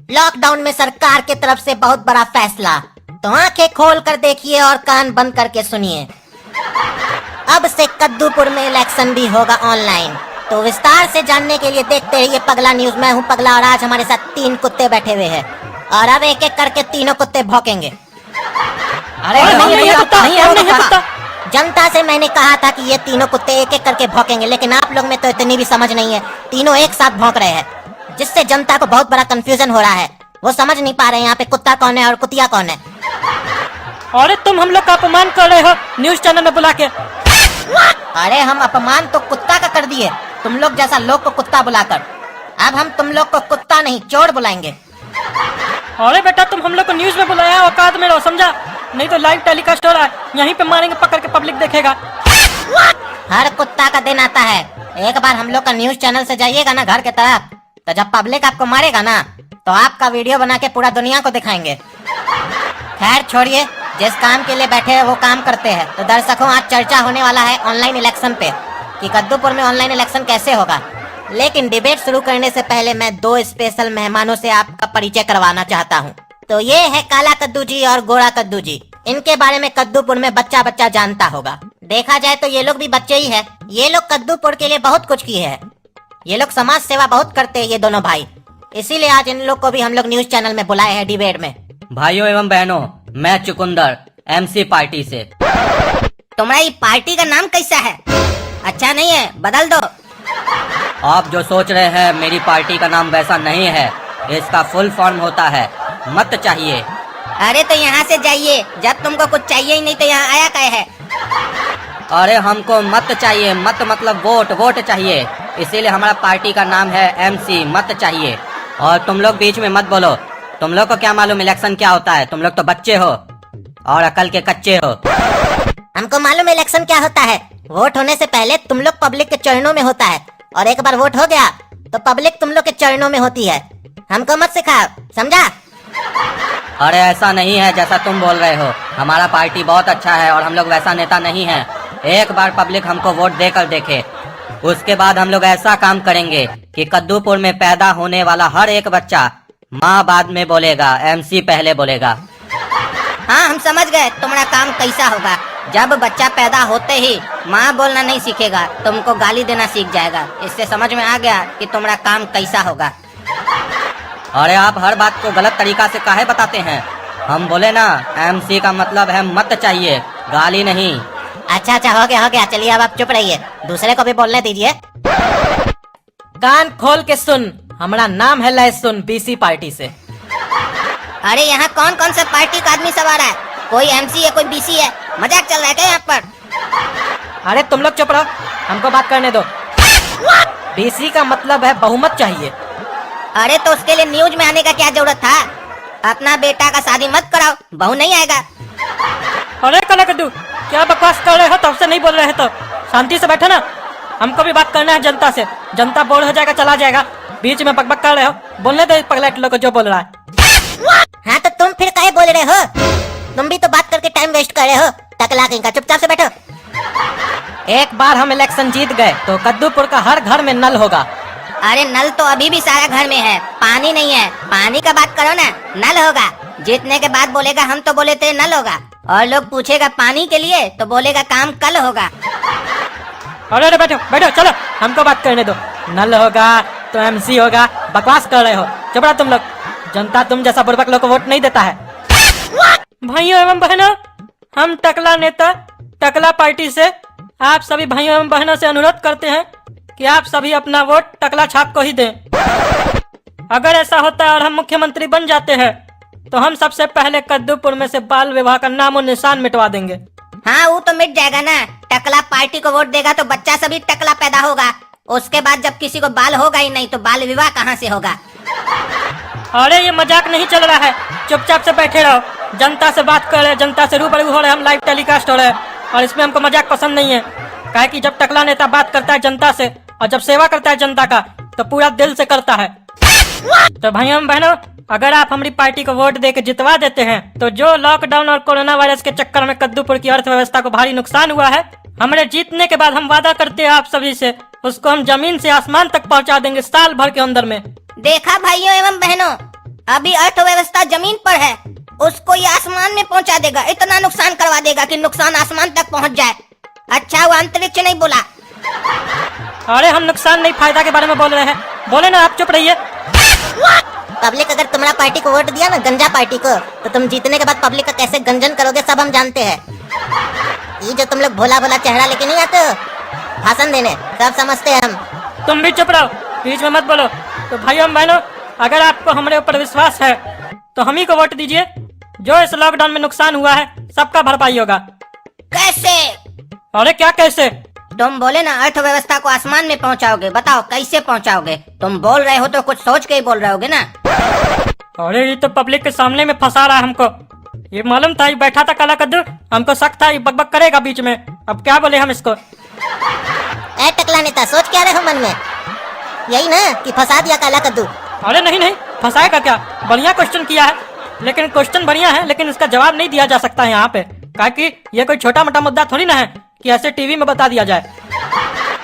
Lockdown में सरकार की तरफ से बहुत बड़ा फैसला, तो आंखें खोल कर देखिए और कान बंद करके सुनिए। अब से कद्दूपुर में इलेक्शन भी होगा ऑनलाइन। तो विस्तार से जानने के लिए देखते रहिए पगला न्यूज। मैं हूं पगला और आज हमारे साथ 3 कुत्ते बैठे हुए हैं और अब एक एक करके तीनों कुत्ते भौंकेंगे। अरे नहीं, जनता से मैंने कहा था कि ये तीनों कुत्ते एक एक करके भौंकेंगे, लेकिन आप लोग में तो इतनी भी समझ नहीं है। तीनों एक साथ भौंक रहे हैं, जिससे जनता को बहुत बड़ा कंफ्यूजन हो रहा है। वो समझ नहीं पा रहे यहाँ पे कुत्ता कौन है और कुतिया कौन है। अरे तुम हम लोग का अपमान कर रहे हो न्यूज चैनल में बुला के। अरे हम अपमान तो कुत्ता का कर दिए, तुम लोग जैसा लोग को कुत्ता बुलाकर। अब हम तुम लोग को कुत्ता नहीं चोर बुलाएंगे। अरे बेटा तुम हम लोग को न्यूज में बुलाया, औकात में रहो, समझा? नहीं तो लाइव टेलीकास्ट हो रहा है, यहीं पे मारेंगे पकड़ के, पब्लिक देखेगा। हर कुत्ता का दिन आता है। एक बार हम लोग का न्यूज चैनल से जाइएगा ना घर के तरफ, तो जब पब्लिक आपको मारेगा ना तो आपका वीडियो बना के पूरा दुनिया को दिखाएंगे। खैर छोड़िए, जिस काम के लिए बैठे हैं वो काम करते हैं। तो दर्शकों, आज चर्चा होने वाला है ऑनलाइन इलेक्शन पे कि कद्दूपुर में ऑनलाइन इलेक्शन कैसे होगा। लेकिन डिबेट शुरू करने से पहले मैं 2 स्पेशल मेहमानों से आपका परिचय करवाना चाहता हूँ। तो ये है काला कद्दू जी और गोरा कद्दू जी। इनके बारे में कद्दूपुर में बच्चा बच्चा जानता होगा। देखा जाए तो ये लोग भी बच्चे ही है। ये लोग कद्दूपुर के लिए बहुत कुछ किए हैं। ये लोग समाज सेवा बहुत करते हैं, ये दोनों भाई। इसीलिए आज इन लोग को भी हम लोग न्यूज चैनल में बुलाए हैं डिबेट में। भाइयों एवं बहनों, मैं चुकुंदर MC पार्टी से। तुम्हारी पार्टी का नाम कैसा है? अच्छा नहीं है, बदल दो। आप जो सोच रहे हैं मेरी पार्टी का नाम वैसा नहीं है। इसका फुल फॉर्म होता है मत चाहिए। अरे तो यहाँ से जाइए, जब तुमको कुछ चाहिए ही नहीं तो यहाँ आया क्या है? अरे हमको मत चाहिए, मत मतलब वोट, वोट चाहिए। इसीलिए हमारा पार्टी का नाम है MC मत चाहिए। और तुम लोग बीच में मत बोलो। तुम लोग को क्या मालूम इलेक्शन क्या होता है? तुम लोग तो बच्चे हो और अकल के कच्चे हो। हमको मालूम इलेक्शन क्या होता है। वोट होने से पहले तुम लोग पब्लिक के चरणों में होता है, और एक बार वोट हो गया तो पब्लिक तुम लोग के चरणों में होती है। हमको मत सिखाओ, समझा? अरे ऐसा नहीं है जैसा तुम बोल रहे हो। हमारा पार्टी बहुत अच्छा है और हम लोग वैसा नेता नहीं है। एक बार पब्लिक हमको वोट देकर देखे, उसके बाद हम लोग ऐसा काम करेंगे कि कद्दूपुर में पैदा होने वाला हर एक बच्चा माँ बाद में बोलेगा, MC पहले बोलेगा। हाँ, हम समझ गए तुम्हारा काम कैसा होगा। जब बच्चा पैदा होते ही माँ बोलना नहीं सीखेगा, तुमको गाली देना सीख जाएगा। इससे समझ में आ गया कि तुम्हारा काम कैसा होगा। अरे आप हर बात को गलत तरीका से काहे बताते हैं? हम बोले ना, MC का मतलब है मत चाहिए, गाली नहीं। अच्छा, हो गया। चलिए अब आप चुप रहिए, दूसरे को भी बोलने दीजिए। कान खोल के सुन, हमारा नाम है लहसुन, BC पार्टी से। अरे यहाँ कौन कौन सा पार्टी का आदमी सब आ रहा है? कोई MC है, कोई BC है? मजाक चल रहा है क्या यहाँ पर? अरे तुम लोग चुप रहो, हमको बात करने दो। BC का मतलब है बहुमत चाहिए। अरे तो उसके लिए न्यूज में आने का क्या जरूरत था? अपना बेटा का शादी मत कराओ, बहू नहीं आएगा। अरे काला कद्दू, क्या बकवास कर रहे हो? तब से नहीं बोल रहे तो शांति से बैठो ना। हमको भी बात करना है जनता से। जनता बोर हो जाएगा, चला जाएगा। बीच में बकबक कर रहे हो, बोलने दो पगलेट लोग को जो बोल रहा है। हाँ तो तुम फिर काहे बोल रहे हो? तुम भी तो बात करके टाइम वेस्ट कर रहे हो। टकला कहीं का, चुपचाप से बैठो। एक बार हम इलेक्शन जीत गए तो कद्दूपुर का हर घर में नल होगा। अरे नल तो अभी भी सारा घर में है, पानी नहीं है। पानी का बात करो ना, नल होगा। जीतने के बाद बोलेगा हम तो बोले थे नल होगा, और लोग पूछेगा पानी के लिए तो बोलेगा काम कल होगा। अरे बैठो, चलो हमको बात करने दो। नल होगा तो MC होगा, बकवास कर रहे हो। चुप रहो तुम लोग। जनता तुम जैसा बुर्बक लोग को वोट नहीं देता है। भाइयों एवं बहनों, हम टकला नेता टकला पार्टी से आप सभी भाइयों एवं बहनों से अनुरोध करते हैं कि आप सभी अपना वोट टकला छाप को ही दें। अगर ऐसा होता है और हम मुख्यमंत्री बन जाते हैं तो हम सबसे पहले कद्दूपुर में से बाल विवाह का नामो निशान मिटवा देंगे। हाँ, वो तो मिट जाएगा ना। टकला पार्टी को वोट देगा तो बच्चा सभी टकला पैदा होगा। उसके बाद जब किसी को बाल होगा ही नहीं तो बाल विवाह कहाँ से होगा? अरे ये मजाक नहीं चल रहा है, चुपचाप से बैठे रहो। जनता से बात कर रहे, जनता से रूबरू हो रहे, हम लाइव टेलीकास्ट हो रहे हैं और इसमें हमको मजाक पसंद नहीं है। काहे कि जब टकला नेता बात करता है जनता से और जब सेवा करता है जनता का तो पूरा दिल से करता है। तो भाइयों बहनों, अगर आप हमारी पार्टी को वोट देकर जितवा देते हैं तो जो लॉकडाउन और कोरोना वायरस के चक्कर में कद्दूपुर की अर्थव्यवस्था को भारी नुकसान हुआ है, हमारे जीतने के बाद हम वादा करते हैं आप सभी से उसको हम जमीन से आसमान तक पहुंचा देंगे साल भर के अंदर में। देखा भाइयों एवं बहनों, अभी अर्थव्यवस्था जमीन पर है, उसको ये आसमान में पहुंचा देगा, इतना नुकसान करवा देगा कि नुकसान आसमान तक पहुंच जाए। अच्छा वो अंतरिक्ष नहीं बोला। अरे हम नुकसान नहीं फायदा के बारे में बोल रहे हैं, बोले ना आप चुप रहिए। पब्लिक अगर तुम्हारा पार्टी को वोट दिया ना, गंजा पार्टी को, तो तुम जीतने के बाद पब्लिक का कैसे गंजन करोगे सब हम जानते हैं। ये जो तुम लोग भोला भोला चेहरा लेके नहीं आते हो भाषण देने, सब समझते हैं हम। तुम भी चुप रहो, बीच में मत बोलो। तो भाइयों बहनों, अगर आपको हमारे ऊपर विश्वास है तो हम ही को वोट दीजिए। जो इस लॉकडाउन में नुकसान हुआ है सबका भरपाई होगा। कैसे? अरे क्या कैसे? तुम बोले ना अर्थव्यवस्था को आसमान में पहुंचाओगे, बताओ कैसे पहुंचाओगे? तुम बोल रहे हो तो कुछ सोच के ही बोल रहे होगे ना। अरे ये तो पब्लिक के सामने में फंसा रहा है हमको। ये मालूम था, ये बैठा था काला कद्दू, हमको शक था ये बकबक करेगा बीच में। अब क्या बोले हम इसको? ए टकला नेता, सोच क्या रहे हो मन में? यही ना कि फंसा दिया काला कद्दू। अरे नहीं नहीं, फंसाएगा क्या? बढ़िया क्वेश्चन किया है, लेकिन क्वेश्चन बढ़िया है, लेकिन इसका जवाब नहीं दिया जा सकता है यहाँ पे, क्योंकि ये कोई छोटा मोटा मुद्दा थोड़ी ना है कि ऐसे टीवी में बता दिया जाए।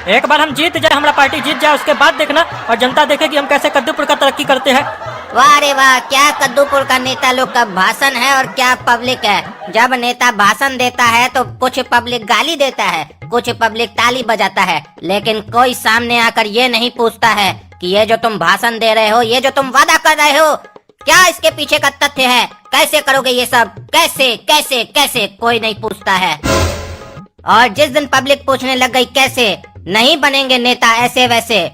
एक बार हम जीत जाए, हमारा पार्टी जीत जाए, उसके बाद देखना और जनता देखे कि हम कैसे कद्दूपुर का तरक्की करते हैं। वाह रे वाह, क्या कद्दूपुर का नेता लोग का भाषण है और क्या पब्लिक है। जब नेता भाषण देता है तो कुछ पब्लिक गाली देता है, कुछ पब्लिक ताली बजाता है, लेकिन कोई सामने आकर ये नहीं पूछता है कि ये जो तुम भाषण दे रहे हो, ये जो तुम वादा कर रहे हो, क्या इसके पीछे का तथ्य है? कैसे करोगे ये सब? कैसे कैसे कैसे? कोई नहीं पूछता है। और जिस दिन पब्लिक पूछने लग गई कैसे, नहीं बनेंगे नेता ऐसे वैसे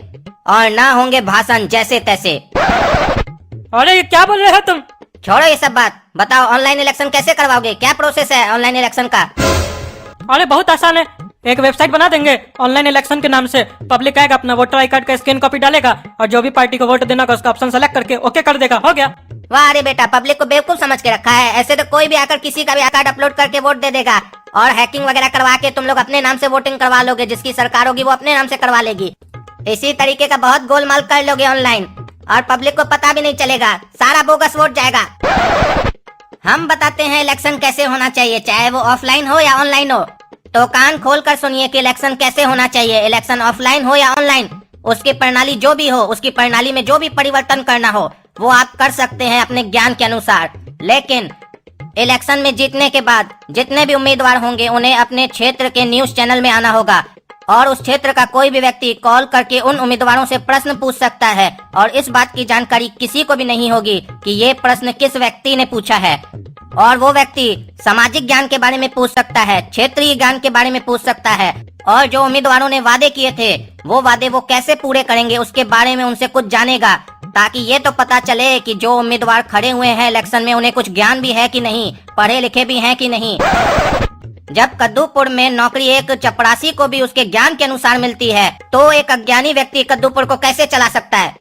और ना होंगे भाषण जैसे तैसे। अरे ये क्या बोल रहे हो तुम? छोड़ो ये सब बात, बताओ ऑनलाइन इलेक्शन कैसे करवाओगे? क्या प्रोसेस है ऑनलाइन इलेक्शन का? अरे बहुत आसान है, एक वेबसाइट बना देंगे ऑनलाइन इलेक्शन के नाम से। पब्लिक आएगा, अपना वोटर आई कार्ड का स्कैन कॉपी डालेगा और जो भी पार्टी को वोट देना होगा उसका ऑप्शन सेलेक्ट करके ओके कर देगा, हो गया। वाह अरे बेटा, पब्लिक को बेवकूफ समझ के रखा है। ऐसे तो कोई भी आकर किसी का भी आई कार्ड अपलोड करके वोट दे देगा और हैकिंग वगैरह करवा के तुम लोग अपने नाम से वोटिंग करवा लोगे। जिसकी सरकार होगी वो अपने नाम से करवा लेगी। इसी तरीके का बहुत गोलमाल कर लोगे ऑनलाइन और पब्लिक को पता भी नहीं चलेगा, सारा बोगस वोट जाएगा। हम बताते हैं इलेक्शन कैसे होना चाहिए, चाहे वो ऑफलाइन हो या ऑनलाइन हो। तो कान खोल कर सुनिए कि इलेक्शन कैसे होना चाहिए। इलेक्शन ऑफलाइन हो या ऑनलाइन, उसकी प्रणाली जो भी हो, उसकी प्रणाली में जो भी परिवर्तन करना हो वो आप कर सकते हैं अपने ज्ञान के अनुसार। लेकिन इलेक्शन में जीतने के बाद जितने भी उम्मीदवार होंगे उन्हें अपने क्षेत्र के न्यूज चैनल में आना होगा और उस क्षेत्र का कोई भी व्यक्ति कॉल करके उन उम्मीदवारों से प्रश्न पूछ सकता है और इस बात की जानकारी किसी को भी नहीं होगी कि ये प्रश्न किस व्यक्ति ने पूछा है। और वो व्यक्ति सामाजिक ज्ञान के बारे में पूछ सकता है, क्षेत्रीय ज्ञान के बारे में पूछ सकता है और जो उम्मीदवारों ने वादे किए थे वो वादे वो कैसे पूरे करेंगे उसके बारे में उनसे कुछ जानेगा, ताकि ये तो पता चले कि जो उम्मीदवार खड़े हुए हैं इलेक्शन में उन्हें कुछ ज्ञान भी है कि नहीं, पढ़े लिखे भी हैं कि नहीं। जब कद्दूपुर में नौकरी एक चपरासी को भी उसके ज्ञान के अनुसार मिलती है तो एक अज्ञानी व्यक्ति कद्दूपुर को कैसे चला सकता है?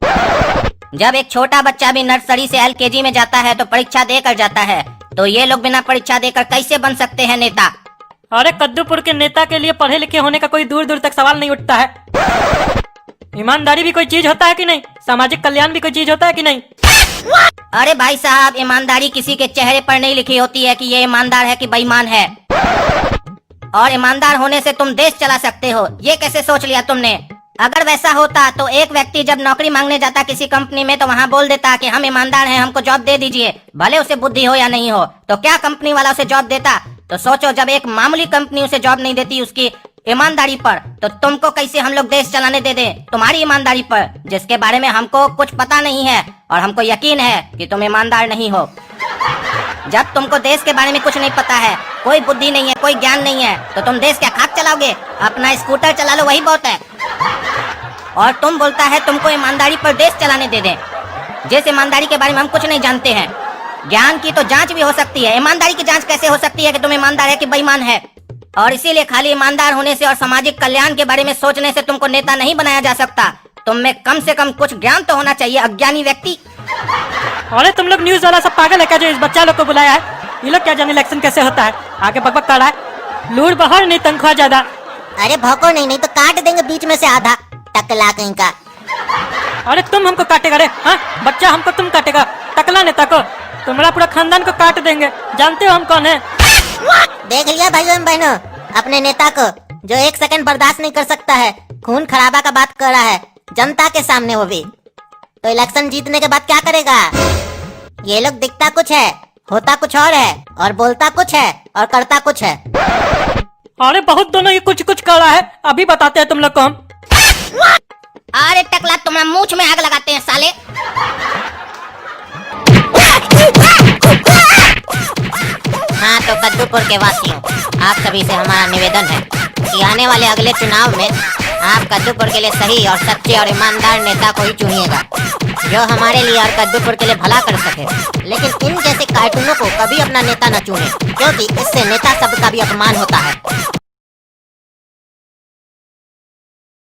जब एक छोटा बच्चा भी नर्सरी से एलकेजी में जाता है तो परीक्षा देकर जाता है, तो ये लोग बिना परीक्षा देकर कैसे बन सकते हैं नेता? अरे कद्दूपुर के नेता के लिए पढ़े लिखे होने का कोई दूर दूर तक सवाल नहीं उठता है। ईमानदारी भी कोई चीज होता है कि नहीं? सामाजिक कल्याण भी कोई चीज होता है कि नहीं? अरे भाई साहब, ईमानदारी किसी के चेहरे पर नहीं लिखी होती है कि ये ईमानदार है कि बेईमान है। और ईमानदार होने से तुम देश चला सकते हो, ये कैसे सोच लिया तुमने? अगर वैसा होता तो एक व्यक्ति जब नौकरी मांगने जाता किसी कंपनी में तो वहाँ बोल देता कि हम ईमानदार हैं, हमको जॉब दे दीजिए, भले उसे बुद्धि हो या नहीं हो। तो क्या कंपनी वाला उसे जॉब देता? तो सोचो, जब एक मामूली कंपनी उसे जॉब नहीं देती उसकी ईमानदारी पर, तो तुमको कैसे हम लोग देश चलाने दे दें तुम्हारी ईमानदारी पर, जिसके बारे में हमको कुछ पता नहीं है और हमको यकीन है कि तुम ईमानदार नहीं हो। जब तुमको देश के बारे में कुछ नहीं पता है, कोई बुद्धि नहीं है, कोई ज्ञान नहीं है, तो तुम देश क्या खाक चलाओगे? अपना स्कूटर चला लो, वही बहुत है। और तुम बोलता है तुमको ईमानदारी पर देश चलाने दे दें, जिस ईमानदारी के बारे में हम कुछ नहीं जानते हैं। ज्ञान की तो जांच भी हो सकती है, ईमानदारी की जांच कैसे हो सकती है कि तुम ईमानदार है कि बेईमान है? और इसीलिए खाली ईमानदार होने से और सामाजिक कल्याण के बारे में सोचने से तुमको नेता नहीं बनाया जा सकता। तुम में कम से कम कुछ ज्ञान तो होना चाहिए, अज्ञानी व्यक्ति। अरे तुम लोग न्यूज वाला सब पागल है क्या जो इस बच्चा लोग को बुलाया है? ये लोग क्या जाने इलेक्शन कैसे होता है, आगे बकबक कर रहा है। लूट बहर नहीं, तनख्वाह ज्यादा। अरे भौको नहीं तो काट देंगे बीच में से आधा, टकला कहीं का। अरे तुम हमको काटेगा रे? हाँ, बच्चा हमको तुम काटेगा? टकला नेता को, तुम्हारा पूरा खानदान को काट देंगे। जानते हो हम कौन है? देख लिया भाइयों बहनों अपने नेता को, जो एक सेकंड बर्दाश्त नहीं कर सकता है, खून खराबा का बात कर रहा है जनता के सामने, वो भी। तो इलेक्शन जीतने के बाद क्या करेगा? ये लोग दिखता कुछ है, होता कुछ और है, और बोलता कुछ है और करता कुछ है। अरे बहुत दोनों ये कुछ कुछ कर रहा है, अभी बताते हैं तुम लोग को हम। अरे टकला तुम्हारा मूछ में आग लगाते हैं साले। हाँ तो कद्दूपुर के वासियों, आप सभी से हमारा निवेदन है कि आने वाले अगले चुनाव में आप कद्दूपुर के लिए सही और सच्चे और ईमानदार नेता को ही चुनिएगा, जो हमारे लिए और कद्दूपुर के लिए भला कर सके। लेकिन इन जैसे कार्टूनों को कभी अपना नेता न चुने, क्योंकि इससे नेता शब्द का भी अपमान होता है।